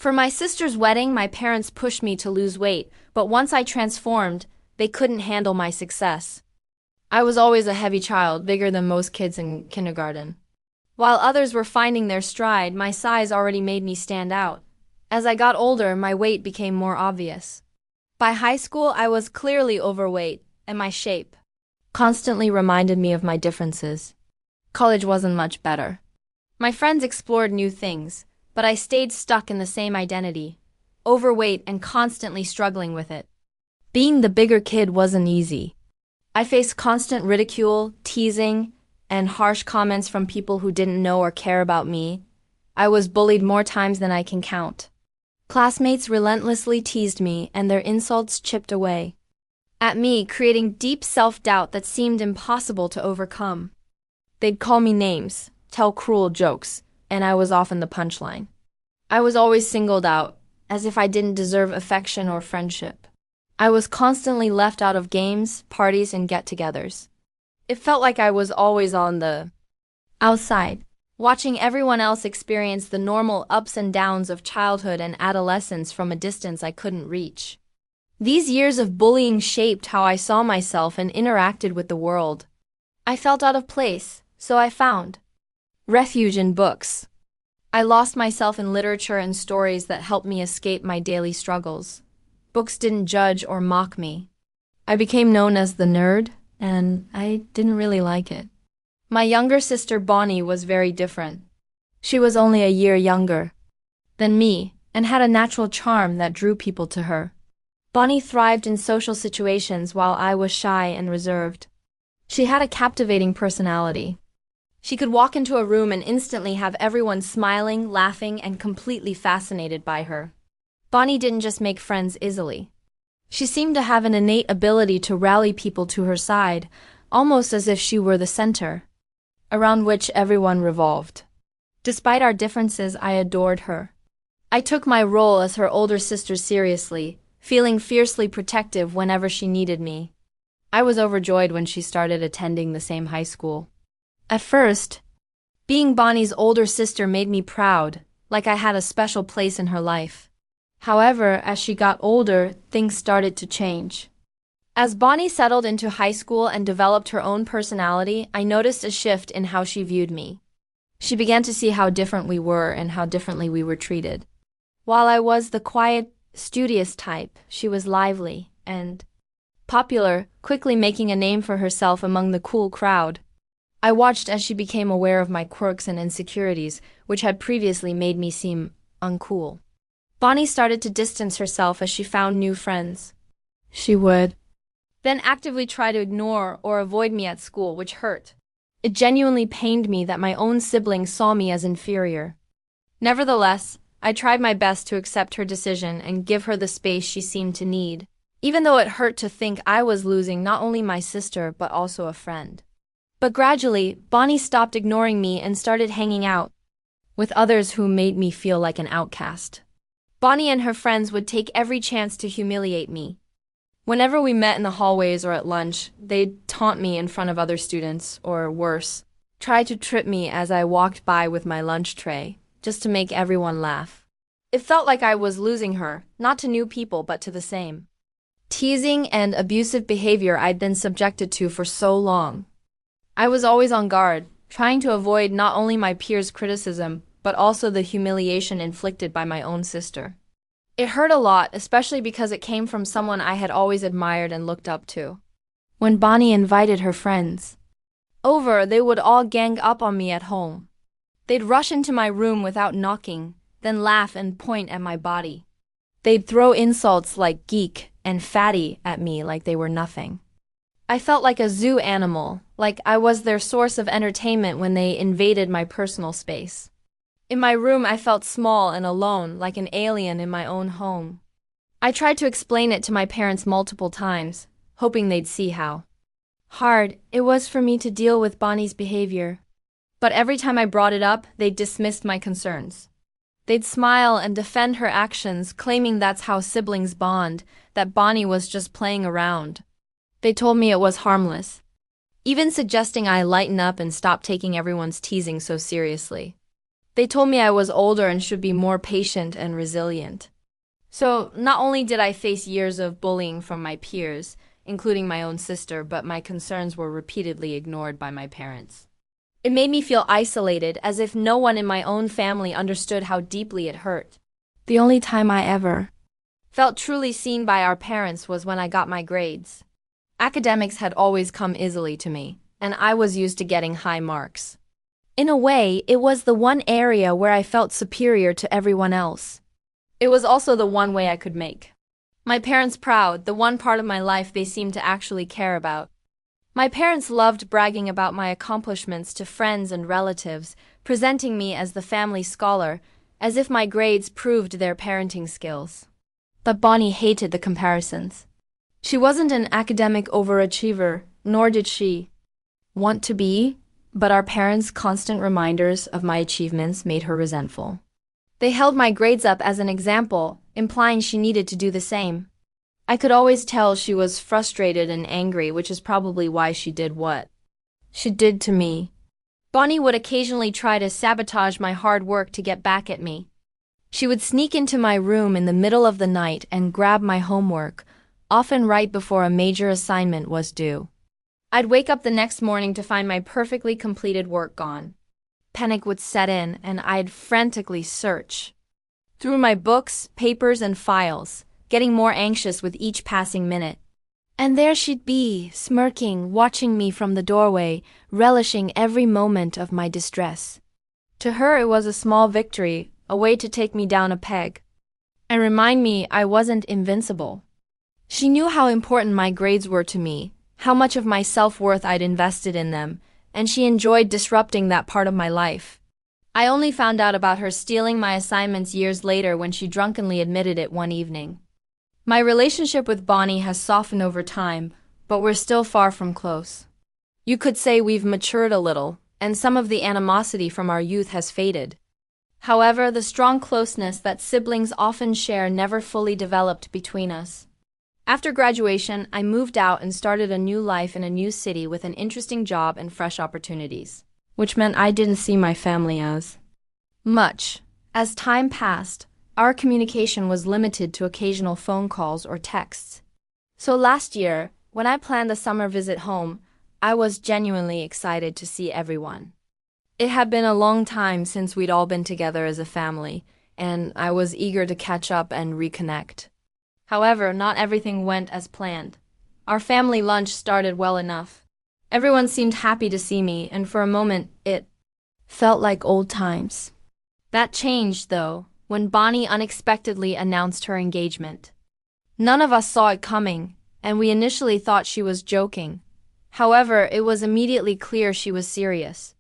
For my sister's wedding, my parents pushed me to lose weight, but once I transformed, they couldn't handle my success. I was always a heavy child, bigger than most kids in kindergarten. While others were finding their stride, my size already made me stand out. As I got older, my weight became more obvious. By high school, I was clearly overweight, and my shape constantly reminded me of my differences. College wasn't much better. My friends explored new things, but I stayed stuck in the same identity, overweight and constantly struggling with it. Being the bigger kid wasn't easy. I faced constant ridicule, teasing, and harsh comments from people who didn't know or care about me. I was bullied more times than I can count. Classmates relentlessly teased me, and their insults chipped away at me, creating deep self-doubt that seemed impossible to overcome. They'd call me names, tell cruel jokes, and I was often the punchline. I was always singled out, as if I didn't deserve affection or friendship. I was constantly left out of games, parties, and get-togethers. It felt like I was always on the outside, watching everyone else experience the normal ups and downs of childhood and adolescence from a distance I couldn't reach. These years of bullying shaped how I saw myself and interacted with the world. I felt out of place, so I found refuge in books. I lost myself in literature and stories that helped me escape my daily struggles. Books didn't judge or mock me. I became known as the nerd, and I didn't really like it. My younger sister Bonnie was very different. She was only a year younger than me and had a natural charm that drew people to her. Bonnie thrived in social situations while I was shy and reserved. She had a captivating personality. She could walk into a room and instantly have everyone smiling, laughing, and completely fascinated by her. Bonnie didn't just make friends easily. She seemed to have an innate ability to rally people to her side, almost as if she were the center around which everyone revolved. Despite our differences, I adored her. I took my role as her older sister seriously, feeling fiercely protective whenever she needed me. I was overjoyed when she started attending the same high school. At first, being Bonnie's older sister made me proud, like I had a special place in her life. However, as she got older, things started to change. As Bonnie settled into high school and developed her own personality, I noticed a shift in how she viewed me. She began to see how different we were and how differently we were treated. While I was the quiet, studious type, she was lively and popular, quickly making a name for herself among the cool crowd. I watched as she became aware of my quirks and insecurities, which had previously made me seem uncool. Bonnie started to distance herself as she found new friends. She would then actively try to ignore or avoid me at school, which hurt. It genuinely pained me that my own siblings saw me as inferior. Nevertheless, I tried my best to accept her decision and give her the space she seemed to need, even though it hurt to think I was losing not only my sister but also a friend. But gradually, Bonnie stopped ignoring me and started hanging out with others who made me feel like an outcast. Bonnie and her friends would take every chance to humiliate me. Whenever we met in the hallways or at lunch, they'd taunt me in front of other students, or worse, try to trip me as I walked by with my lunch tray, just to make everyone laugh. It felt like I was losing her, not to new people but to the same teasing and abusive behavior I'd been subjected to for so long. I was always on guard, trying to avoid not only my peers' criticism, but also the humiliation inflicted by my own sister. It hurt a lot, especially because it came from someone I had always admired and looked up to. When Bonnie invited her friends over, they would all gang up on me at home. They'd rush into my room without knocking, then laugh and point at my body. They'd throw insults like geek and fatty at me like they were nothing. I felt like a zoo animal, like I was their source of entertainment when they invaded my personal space. In my room, I felt small and alone, like an alien in my own home. I tried to explain it to my parents multiple times, hoping they'd see how hard it was for me to deal with Bonnie's behavior. But every time I brought it up, they dismissed my concerns. They'd smile and defend her actions, claiming that's how siblings bond, that Bonnie was just playing around. They told me it was harmless, even suggesting I lighten up and stop taking everyone's teasing so seriously. They told me I was older and should be more patient and resilient. So, not only did I face years of bullying from my peers, including my own sister, but my concerns were repeatedly ignored by my parents. It made me feel isolated, as if no one in my own family understood how deeply it hurt. The only time I ever felt truly seen by our parents was when I got my grades. Academics had always come easily to me, and I was used to getting high marks. In a way, it was the one area where I felt superior to everyone else. It was also the one way I could make my parents proud, the one part of my life they seemed to actually care about. My parents loved bragging about my accomplishments to friends and relatives, presenting me as the family scholar, as if my grades proved their parenting skills. But Bonnie hated the comparisons. She wasn't an academic overachiever, nor did she want to be, but our parents' constant reminders of my achievements made her resentful. They held my grades up as an example, implying she needed to do the same. I could always tell she was frustrated and angry, which is probably why she did what she did to me. Bonnie would occasionally try to sabotage my hard work to get back at me. She would sneak into my room in the middle of the night and grab my homework, often right before a major assignment was due. I'd wake up the next morning to find my perfectly completed work gone. Panic would set in, and I'd frantically search through my books, papers, and files, getting more anxious with each passing minute. And there she'd be, smirking, watching me from the doorway, relishing every moment of my distress. To her it was a small victory, a way to take me down a peg, and remind me I wasn't invincible. She knew how important my grades were to me, how much of my self-worth I'd invested in them, and she enjoyed disrupting that part of my life. I only found out about her stealing my assignments years later when she drunkenly admitted it one evening. My relationship with Bonnie has softened over time, but we're still far from close. You could say we've matured a little, and some of the animosity from our youth has faded. However, the strong closeness that siblings often share never fully developed between us. After graduation, I moved out and started a new life in a new city with an interesting job and fresh opportunities, which meant I didn't see my family as much. As time passed, our communication was limited to occasional phone calls or texts. So last year, when I planned the summer visit home, I was genuinely excited to see everyone. It had been a long time since we'd all been together as a family, and I was eager to catch up and reconnect. However, not everything went as planned. Our family lunch started well enough. Everyone seemed happy to see me, and for a moment, it felt like old times. That changed, though, when Bonnie unexpectedly announced her engagement. None of us saw it coming, and we initially thought she was joking. However, it was immediately clear she was serious.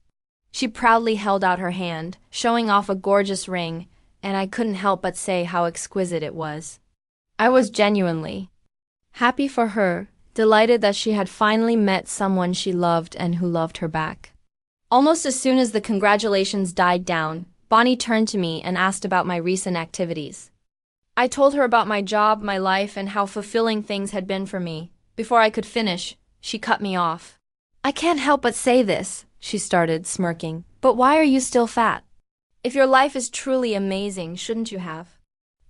She proudly held out her hand, showing off a gorgeous ring, and I couldn't help but say how exquisite it was. I was genuinely happy for her, delighted that she had finally met someone she loved and who loved her back. Almost as soon as the congratulations died down, Bonnie turned to me and asked about my recent activities. I told her about my job, my life, and how fulfilling things had been for me. Before I could finish, she cut me off. "I can't help but say this," she started, smirking, "but why are you still fat? If your life is truly amazing, shouldn't you have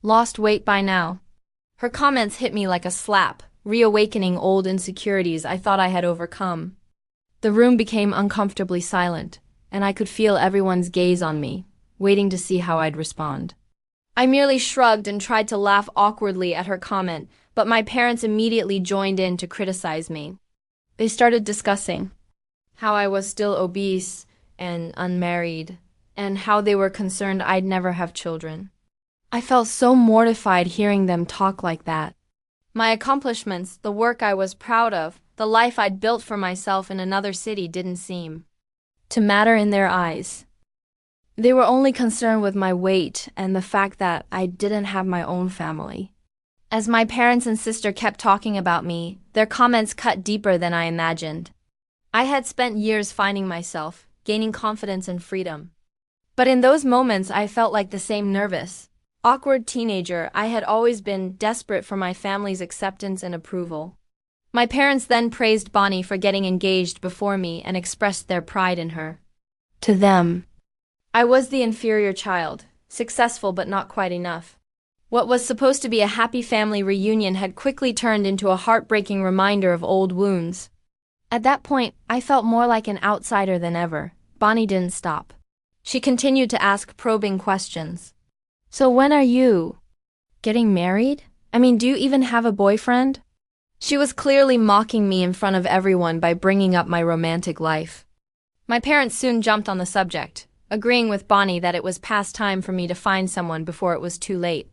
lost weight by now?" Her comments hit me like a slap, reawakening old insecurities I thought I had overcome. The room became uncomfortably silent, and I could feel everyone's gaze on me, waiting to see how I'd respond. I merely shrugged and tried to laugh awkwardly at her comment, but my parents immediately joined in to criticize me. They started discussing how I was still obese and unmarried, and how they were concerned I'd never have children. I felt so mortified hearing them talk like that. My accomplishments, the work I was proud of, the life I'd built for myself in another city didn't seem to matter in their eyes. They were only concerned with my weight and the fact that I didn't have my own family. As my parents and sister kept talking about me, their comments cut deeper than I imagined. I had spent years finding myself, gaining confidence and freedom. But in those moments, I felt like the same nervous, awkward teenager I had always been, desperate for my family's acceptance and approval. My parents then praised Bonnie for getting engaged before me and expressed their pride in her. To them, I was the inferior child, successful but not quite enough. What was supposed to be a happy family reunion had quickly turned into a heartbreaking reminder of old wounds. At that point, I felt more like an outsider than ever. Bonnie didn't stop. She continued to ask probing questions. So when are you getting married? I mean, do you even have a boyfriend? She was clearly mocking me in front of everyone by bringing up my romantic life. My parents soon jumped on the subject, agreeing with Bonnie that it was past time for me to find someone before it was too late.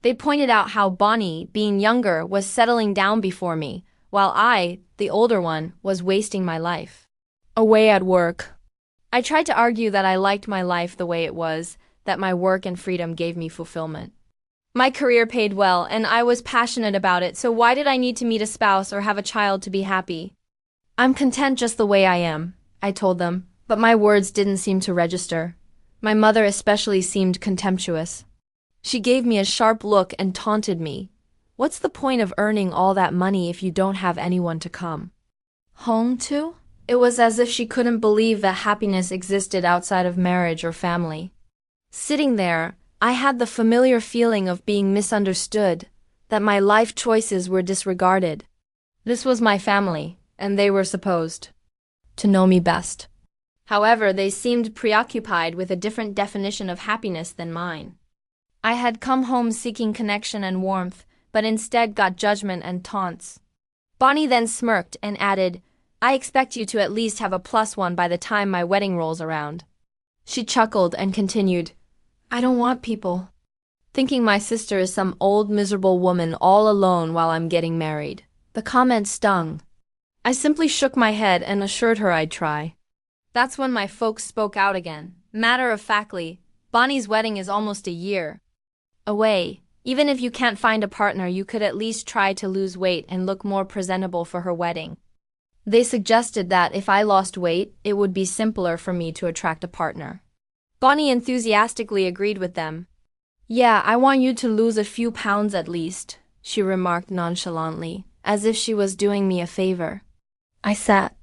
They pointed out how Bonnie, being younger, was settling down before me, while I, the older one, was wasting my life away at work. I tried to argue that I liked my life the way it was, that my work and freedom gave me fulfillment. My career paid well, and I was passionate about it, so why did I need to meet a spouse or have a child to be happy? I'm content just the way I am, I told them, but my words didn't seem to register. My mother especially seemed contemptuous. She gave me a sharp look and taunted me. What's the point of earning all that money if you don't have anyone to come home to? It was as if she couldn't believe that happiness existed outside of marriage or family. Sitting there, I had the familiar feeling of being misunderstood, that my life choices were disregarded. This was my family, and they were supposed to know me best. However, they seemed preoccupied with a different definition of happiness than mine. I had come home seeking connection and warmth, but instead got judgment and taunts. Bonnie then smirked and added, I expect you to at least have a +1 by the time my wedding rolls around. She chuckled and continued, I don't want people thinking my sister is some old miserable woman all alone while I'm getting married. The comment stung. I simply shook my head and assured her I'd try. That's when my folks spoke out again. Matter-of-factly, Bonnie's wedding is almost a year away. Even if you can't find a partner, you could at least try to lose weight and look more presentable for her wedding. They suggested that if I lost weight, it would be simpler for me to attract a partner. Bonnie enthusiastically agreed with them. Yeah, I want you to lose a few pounds at least, she remarked nonchalantly, as if she was doing me a favor. I sat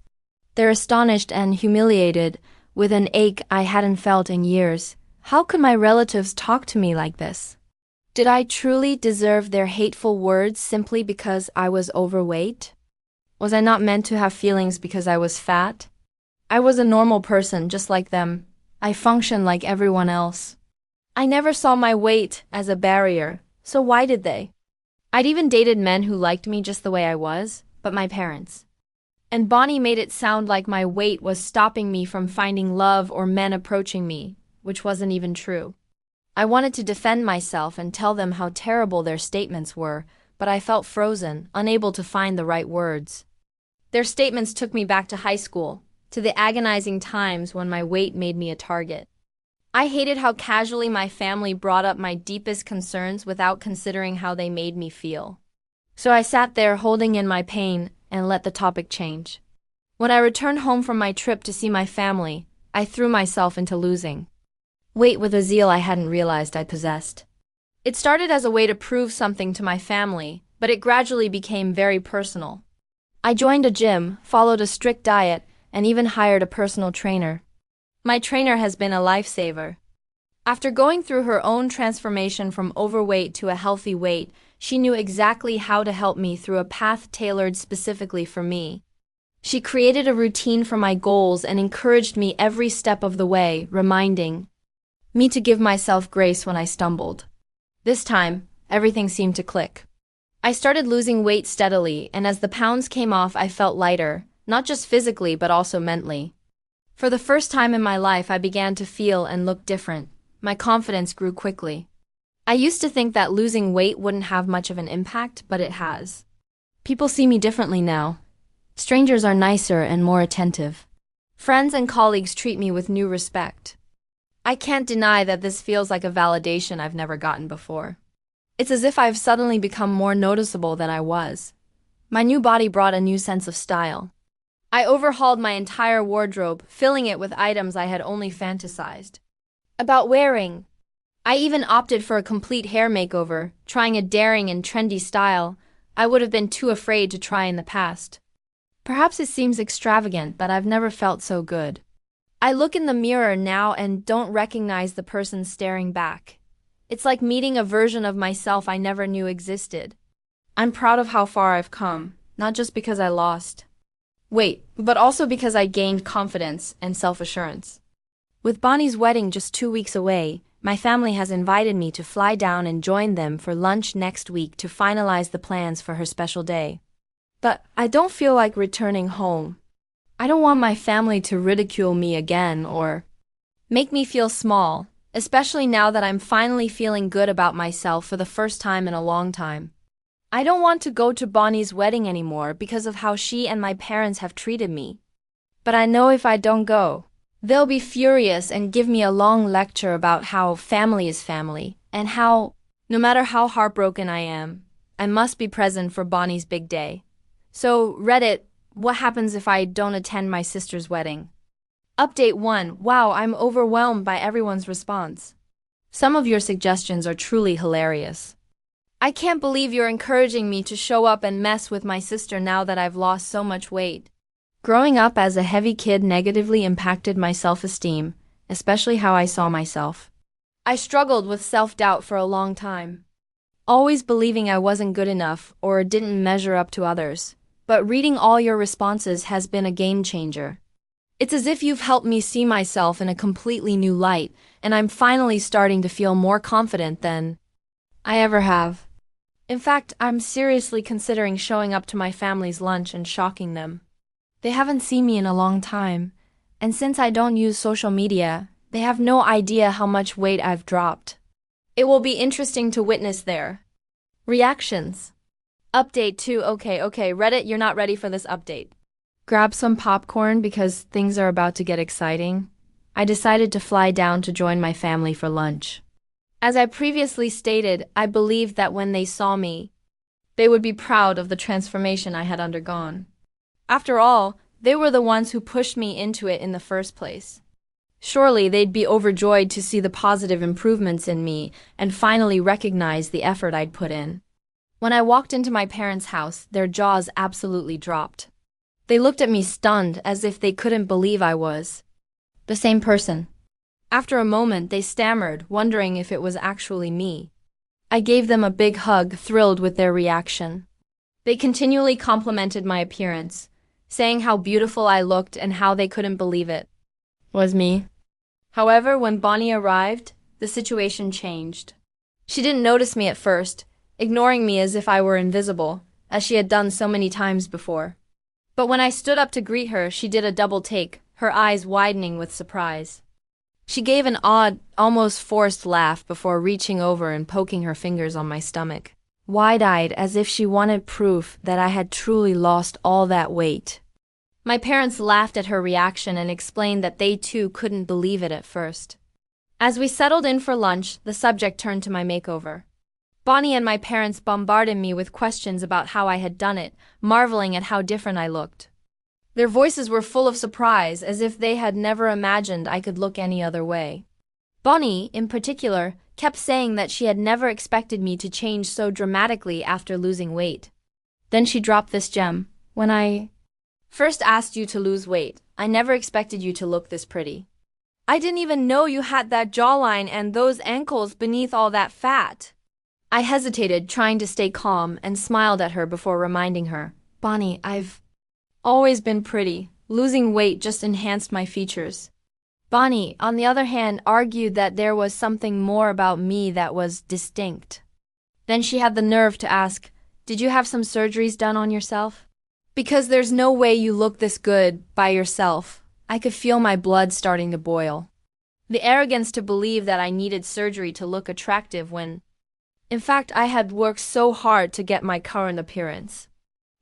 there astonished and humiliated, with an ache I hadn't felt in years. How could my relatives talk to me like this? Did I truly deserve their hateful words simply because I was overweight? Was I not meant to have feelings because I was fat? I was a normal person just like them. I functioned like everyone else. I never saw my weight as a barrier, so why did they? I'd even dated men who liked me just the way I was, but my parents. And Bonnie made it sound like my weight was stopping me from finding love or men approaching me, which wasn't even true. I wanted to defend myself and tell them how terrible their statements were, but I felt frozen, unable to find the right words. Their statements took me back to high school, to the agonizing times when my weight made me a target. I hated how casually my family brought up my deepest concerns without considering how they made me feel. So I sat there holding in my pain and let the topic change. When I returned home from my trip to see my family, I threw myself into losing weight with a zeal I hadn't realized I possessed. It started as a way to prove something to my family, but it gradually became very personal. I joined a gym, followed a strict diet, and even hired a personal trainer. My trainer has been a lifesaver. After going through her own transformation from overweight to a healthy weight, she knew exactly how to help me through a path tailored specifically for me. She created a routine for my goals and encouraged me every step of the way, reminding me to give myself grace when I stumbled. This time, everything seemed to click. I started losing weight steadily, and as the pounds came off, I felt lighter, not just physically but also mentally. For the first time in my life, I began to feel and look different. My confidence grew quickly. I used to think that losing weight wouldn't have much of an impact, but it has. People see me differently now. Strangers are nicer and more attentive. Friends and colleagues treat me with new respect. I can't deny that this feels like a validation I've never gotten before. It's as if I've suddenly become more noticeable than I was. My new body brought a new sense of style. I overhauled my entire wardrobe, filling it with items I had only fantasized about wearing. I even opted for a complete hair makeover, trying a daring and trendy style I would have been too afraid to try in the past. Perhaps it seems extravagant, but I've never felt so good. I look in the mirror now and don't recognize the person staring back. It's like meeting a version of myself I never knew existed. I'm proud of how far I've come, not just because I lost weight, but also because I gained confidence and self-assurance. With Bonnie's wedding just 2 weeks away, my family has invited me to fly down and join them for lunch next week to finalize the plans for her special day. But I don't feel like returning home. I don't want my family to ridicule me again or make me feel small, especially now that I'm finally feeling good about myself for the first time in a long time. I don't want to go to Bonnie's wedding anymore because of how she and my parents have treated me. But I know if I don't go, they'll be furious and give me a long lecture about how family is family and how, no matter how heartbroken I am, I must be present for Bonnie's big day. So, Reddit, what happens if I don't attend my sister's wedding? Update 1. Wow, I'm overwhelmed by everyone's response. Some of your suggestions are truly hilarious. I can't believe you're encouraging me to show up and mess with my sister now that I've lost so much weight. Growing up as a heavy kid negatively impacted my self-esteem, especially how I saw myself. I struggled with self-doubt for a long time, always believing I wasn't good enough or didn't measure up to others. But reading all your responses has been a game changer. It's as if you've helped me see myself in a completely new light, and I'm finally starting to feel more confident than I ever have. In fact, I'm seriously considering showing up to my family's lunch and shocking them. They haven't seen me in a long time, and since I don't use social media, they have no idea how much weight I've dropped. It will be interesting to witness their reactions. Update 2. Okay, Reddit, you're not ready for this update. Grab some popcorn because things are about to get exciting. I decided to fly down to join my family for lunch. As I previously stated, I believed that when they saw me, they would be proud of the transformation I had undergone. After all, they were the ones who pushed me into it in the first place. Surely they'd be overjoyed to see the positive improvements in me and finally recognize the effort I'd put in. When I walked into my parents' house, their jaws absolutely dropped. They looked at me stunned as if they couldn't believe I was the same person. After a moment, they stammered, wondering if it was actually me. I gave them a big hug, thrilled with their reaction. They continually complimented my appearance, saying how beautiful I looked and how they couldn't believe it was me. However, when Bonnie arrived, the situation changed. She didn't notice me at first, ignoring me as if I were invisible, as she had done so many times before. But when I stood up to greet her, she did a double take, her eyes widening with surprise. She gave an odd, almost forced laugh before reaching over and poking her fingers on my stomach, wide-eyed as if she wanted proof that I had truly lost all that weight. My parents laughed at her reaction and explained that they too couldn't believe it at first. As we settled in for lunch, the subject turned to my makeover. Bonnie and my parents bombarded me with questions about how I had done it, marveling at how different I looked. Their voices were full of surprise, as if they had never imagined I could look any other way. Bonnie, in particular, kept saying that she had never expected me to change so dramatically after losing weight. Then she dropped this gem. When I first asked you to lose weight, I never expected you to look this pretty. I didn't even know you had that jawline and those ankles beneath all that fat. I hesitated, trying to stay calm, and smiled at her before reminding her, Bonnie, I've always been pretty. Losing weight just enhanced my features. Bonnie, on the other hand, argued that there was something more about me that was distinct. Then she had the nerve to ask, did you have some surgeries done on yourself? Because there's no way you look this good by yourself. I could feel my blood starting to boil. The arrogance to believe that I needed surgery to look attractive when, in fact, I had worked so hard to get my current appearance.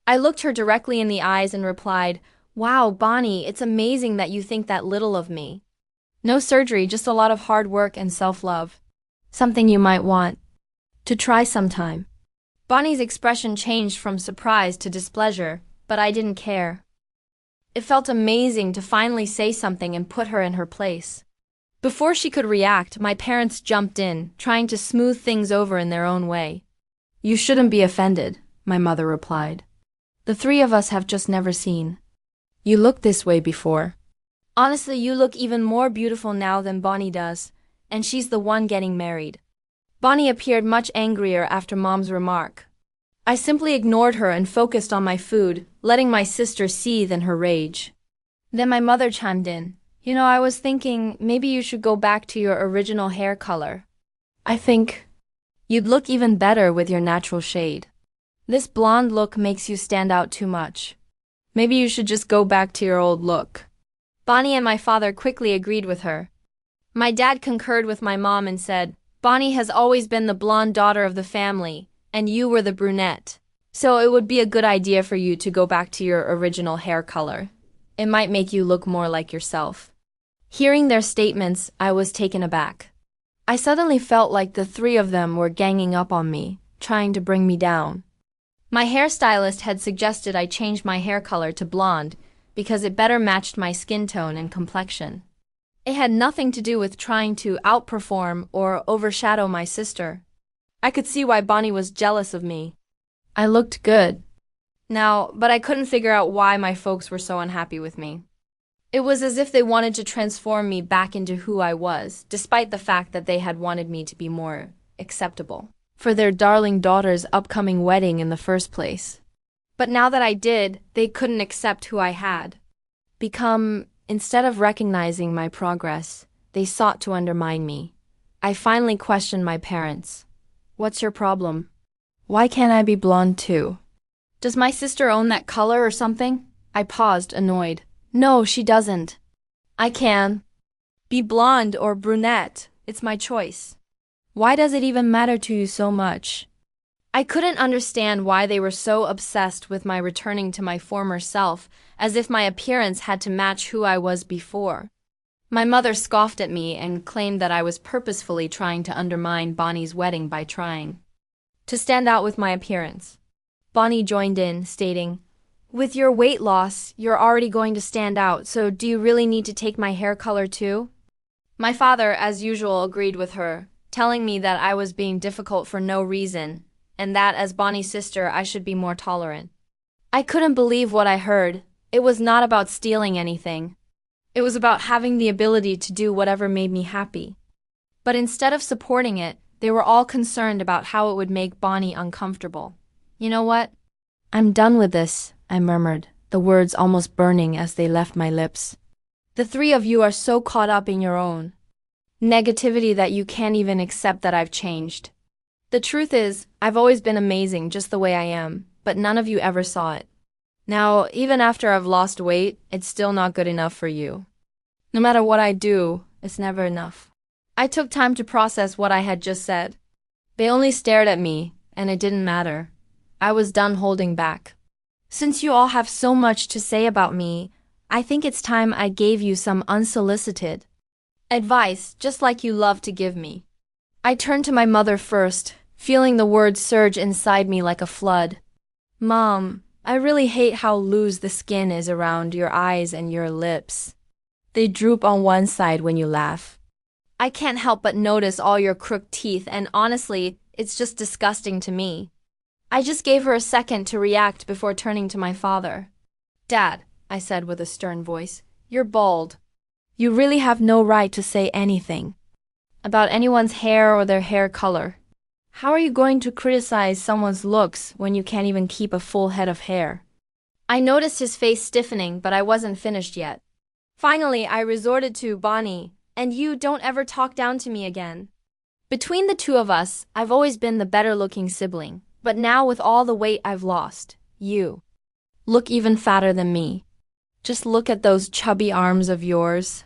I looked her directly in the eyes and replied, wow, Bonnie, it's amazing that you think that little of me. No surgery, just a lot of hard work and self-love. Something you might want to try sometime. Bonnie's expression changed from surprise to displeasure, but I didn't care. It felt amazing to finally say something and put her in her place. Before she could react, my parents jumped in, trying to smooth things over in their own way. You shouldn't be offended, my mother replied. The three of us have just never seen you look this way before. Honestly, you look even more beautiful now than Bonnie does, and she's the one getting married. Bonnie appeared much angrier after Mom's remark. I simply ignored her and focused on my food, letting my sister seethe in her rage. Then my mother chimed in. I was thinking maybe you should go back to your original hair color. I think you'd look even better with your natural shade. This blonde look makes you stand out too much. Maybe you should just go back to your old look. Bonnie and my father quickly agreed with her. My dad concurred with my mom and said, Bonnie has always been the blonde daughter of the family, and you were the brunette. So it would be a good idea for you to go back to your original hair color. It might make you look more like yourself. Hearing their statements, I was taken aback. I suddenly felt like the three of them were ganging up on me, trying to bring me down. My hairstylist had suggested I change my hair color to blonde because it better matched my skin tone and complexion. It had nothing to do with trying to outperform or overshadow my sister. I could see why Bonnie was jealous of me. I looked good. But I couldn't figure out why my folks were so unhappy with me. It was as if they wanted to transform me back into who I was, despite the fact that they had wanted me to be more acceptable for their darling daughter's upcoming wedding in the first place. But now that I did, they couldn't accept who I had become. Instead of recognizing my progress, they sought to undermine me. I finally questioned my parents. What's your problem? Why can't I be blonde too? Does my sister own that color or something? I paused, annoyed. No, she doesn't. I can be blonde or brunette. It's my choice. Why does it even matter to you so much? I couldn't understand why they were so obsessed with my returning to my former self, as if my appearance had to match who I was before. My mother scoffed at me and claimed that I was purposefully trying to undermine Bonnie's wedding by trying to stand out with my appearance. Bonnie joined in, stating, With your weight loss, you're already going to stand out, so do you really need to take my hair color too? My father, as usual, agreed with her, telling me that I was being difficult for no reason, and that as Bonnie's sister I should be more tolerant. I couldn't believe what I heard. It was not about stealing anything. It was about having the ability to do whatever made me happy. But instead of supporting it, they were all concerned about how it would make Bonnie uncomfortable. You know what? I'm done with this, I murmured, the words almost burning as they left my lips. The three of you are so caught up in your own negativity that you can't even accept that I've changed. The truth is, I've always been amazing just the way I am, but none of you ever saw it. Now, even after I've lost weight, it's still not good enough for you. No matter what I do, it's never enough. I took time to process what I had just said. They only stared at me, and it didn't matter. I was done holding back. Since you all have so much to say about me, I think it's time I gave you some unsolicited advice, just like you love to give me. I turned to my mother first, feeling the words surge inside me like a flood. Mom, I really hate how loose the skin is around your eyes and your lips. They droop on one side when you laugh. I can't help but notice all your crooked teeth, and honestly, it's just disgusting to me. I just gave her a second to react before turning to my father. Dad, I said with a stern voice, you're bald. You really have no right to say anything about anyone's hair or their hair color. How are you going to criticize someone's looks when you can't even keep a full head of hair? I noticed his face stiffening, but I wasn't finished yet. Finally, I resorted to Bonnie, and you don't ever talk down to me again. Between the two of us, I've always been the better-looking sibling, but now with all the weight I've lost, you look even fatter than me. Just look at those chubby arms of yours.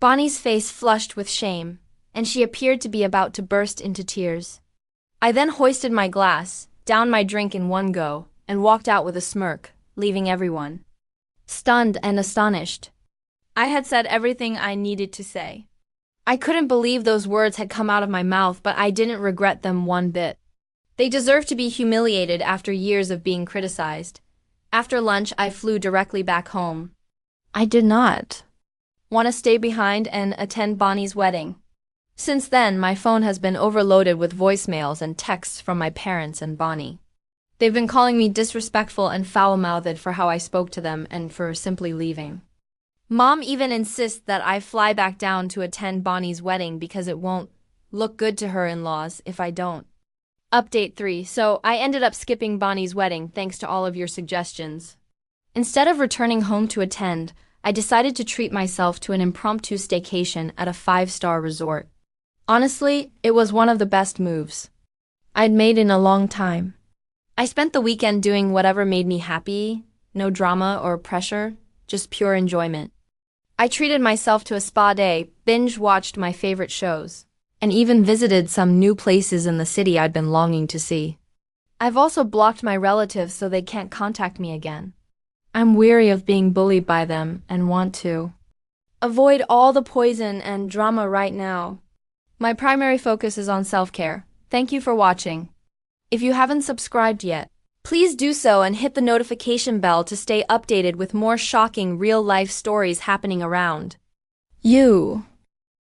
Bonnie's face flushed with shame, and she appeared to be about to burst into tears. I then hoisted my glass, downed my drink in one go, and walked out with a smirk, leaving everyone stunned and astonished. I had said everything I needed to say. I couldn't believe those words had come out of my mouth, but I didn't regret them one bit. They deserved to be humiliated after years of being criticized. After lunch, I flew directly back home. I did not want to stay behind and attend Bonnie's wedding. Since then, my phone has been overloaded with voicemails and texts from my parents and Bonnie. They've been calling me disrespectful and foul-mouthed for how I spoke to them and for simply leaving. Mom even insists that I fly back down to attend Bonnie's wedding because it won't look good to her in-laws if I don't. Update 3. So I ended up skipping Bonnie's wedding thanks to all of your suggestions. Instead of returning home to attend, I decided to treat myself to an impromptu staycation at a 5-star resort. Honestly, it was one of the best moves I'd made in a long time. I spent the weekend doing whatever made me happy, no drama or pressure, just pure enjoyment. I treated myself to a spa day, binge-watched my favorite shows, and even visited some new places in the city I'd been longing to see. I've also blocked my relatives so they can't contact me again. I'm weary of being bullied by them and want to avoid all the poison and drama right now. My primary focus is on self-care. Thank you for watching. If you haven't subscribed yet, please do so and hit the notification bell to stay updated with more shocking real-life stories happening around you.